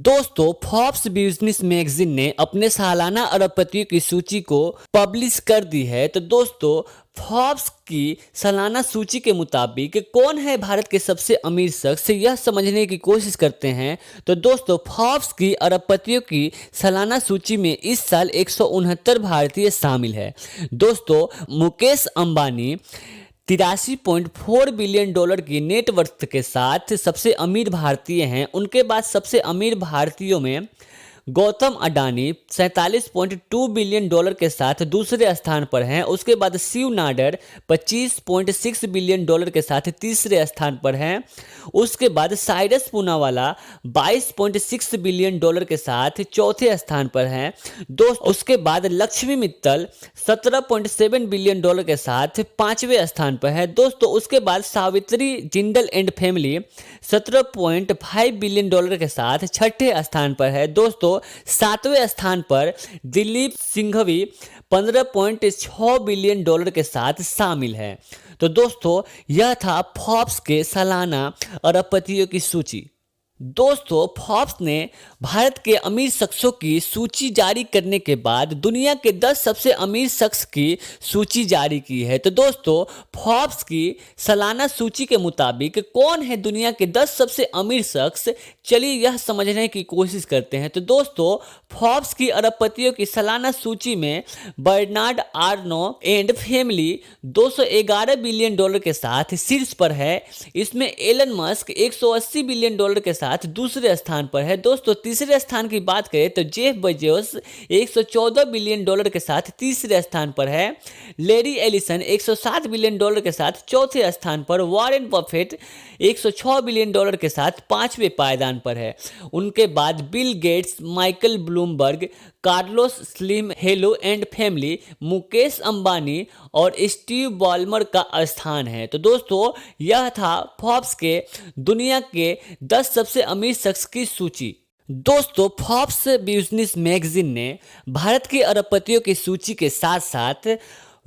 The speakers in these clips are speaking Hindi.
दोस्तों फोर्ब्स बिजनेस मैगजीन ने अपने सालाना अरबपतियों की सूची को पब्लिश कर दी है। तो दोस्तों फोर्ब्स की सालाना सूची के मुताबिक कौन है भारत के सबसे अमीर शख्स, यह समझने की कोशिश करते हैं। तो दोस्तों फोर्ब्स की अरबपतियों की सालाना सूची में इस साल 169 भारतीय शामिल है। दोस्तों मुकेश अंबानी 83.4 बिलियन डॉलर की नेटवर्थ के साथ सबसे अमीर भारतीय हैं। उनके बाद सबसे अमीर भारतीयों में गौतम अडानी 47.2 बिलियन डॉलर के साथ दूसरे स्थान पर हैं। उसके बाद शिव नाडर 25.6 बिलियन डॉलर के साथ तीसरे स्थान पर हैं। उसके बाद साइरस पूनावाला 22.6 बिलियन डॉलर के साथ चौथे स्थान पर हैं। दोस्तों उसके बाद लक्ष्मी मित्तल 17.7 बिलियन डॉलर के साथ पांचवें स्थान पर है। दोस्तों उसके बाद Savitri Jindal and family 17.5 billion dollar के साथ छठे स्थान पर है। दोस्तों सातवें स्थान पर दिलीप सिंघवी 15.6 बिलियन डॉलर के साथ शामिल है। तो दोस्तों यह था फोर्ब्स के सालाना अरबपतियों की सूची। दोस्तों फोर्ब्स ने भारत के अमीर शख्सों की सूची जारी करने के बाद दुनिया के 10 सबसे अमीर शख्स की सूची जारी की है। तो दोस्तों फोर्ब्स की सालाना सूची के मुताबिक कौन है दुनिया के 10 सबसे अमीर शख्स, चलिए यह समझने की कोशिश करते हैं। तो दोस्तों फोर्ब्स की अरबपतियों की सालाना सूची में Bernard Arnault and family 211 billion dollar के साथ शीर्ष पर है। इसमें एलन मस्क 180 बिलियन डॉलर के साथ दूसरे स्थान पर है। दोस्तों तीसरे स्थान की बात करें तो जेफ बेजोस 114 बिलियन डॉलर के साथ तीसरे स्थान पर है। लैरी एलिसन 107 बिलियन डॉलर के साथ चौथे स्थान पर। वॉरेन बफेट 106 बिलियन डॉलर के साथ पांचवें पायदान पर है। उनके बाद Bill Gates, Michael Bloomberg, Carlos slim, hello and family, Mukesh Ambani और स्टीव बॉलमर का स्थान है। तो दोस्तों यह था फोर्ब्स के दुनिया के 10 सबसे अमीर शख्स की सूची। दोस्तों फोर्ब्स बिजनेस मैगजीन ने भारत के अरबपतियों की सूची के साथ साथ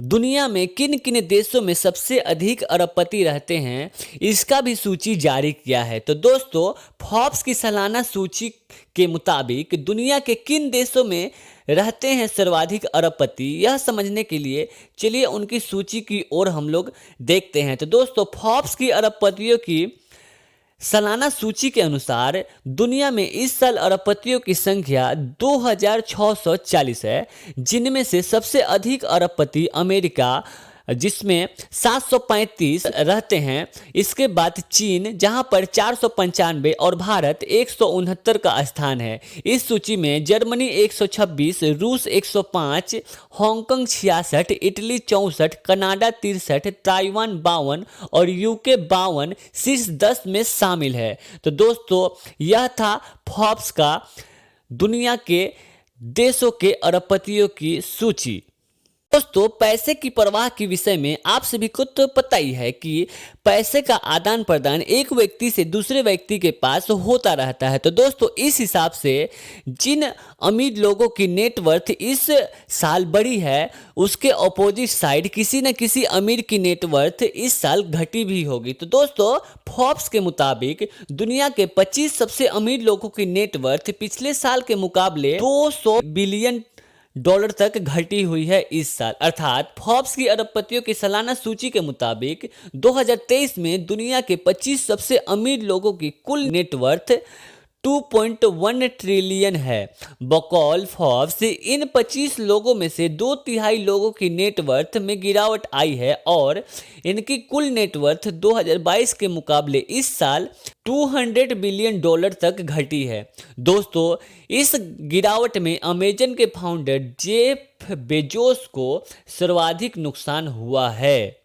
दुनिया में किन किन देशों में सबसे अधिक अरबपति रहते हैं इसका भी सूची जारी किया है। तो दोस्तों फोर्ब्स की सालाना सूची के मुताबिक दुनिया के किन देशों में रहते हैं सर्वाधिक अरबपति, यह समझने के लिए चलिए उनकी सूची की ओर हम लोग देखते हैं। तो दोस्तों फोर्ब्स की अरबपतियों की सालाना सूची के अनुसार दुनिया में इस साल अरबपतियों की संख्या 2640 है, जिनमें से सबसे अधिक अरबपति अमेरिका जिसमें 735 रहते हैं। इसके बाद चीन जहां पर 495 और भारत 169 का स्थान है। इस सूची में जर्मनी 126, रूस 105, हांगकांग 66, इटली 64, कनाडा 63, ताइवान 52 और यूके 52 शीर्ष 10 में शामिल है। तो दोस्तों यह था फोर्ब्स का दुनिया के देशों के अरबपतियों की सूची। दोस्तों पैसे की परवाह के विषय में आप सभी को तो पता ही है कि पैसे का आदान प्रदान एक व्यक्ति से दूसरे व्यक्ति के पास होता रहता है। तो दोस्तों इस हिसाब से जिन अमीर लोगों की नेटवर्थ इस साल बढ़ी है उसके अपोजिट साइड किसी न किसी अमीर की नेटवर्थ इस साल घटी भी होगी। तो दोस्तों फोर्ब्स के मुताबिक दुनिया के 25 सबसे अमीर लोगों की नेटवर्थ पिछले साल के मुकाबले 200 बिलियन डॉलर तक घटी हुई है इस साल। अर्थात फोर्ब्स की अरबपतियों की सालाना सूची के मुताबिक 2023 में दुनिया के 25 सबसे अमीर लोगों की कुल नेटवर्थ 2.1 ट्रिलियन है। बकौल फोर्ब्स इन 25 लोगों में से 2/3 लोगों की नेटवर्थ में गिरावट आई है और इनकी कुल नेटवर्थ 2022 के मुकाबले इस साल 200 बिलियन डॉलर तक घटी है। दोस्तों इस गिरावट में अमेजन के फाउंडर जेफ बेजोस को सर्वाधिक नुकसान हुआ है।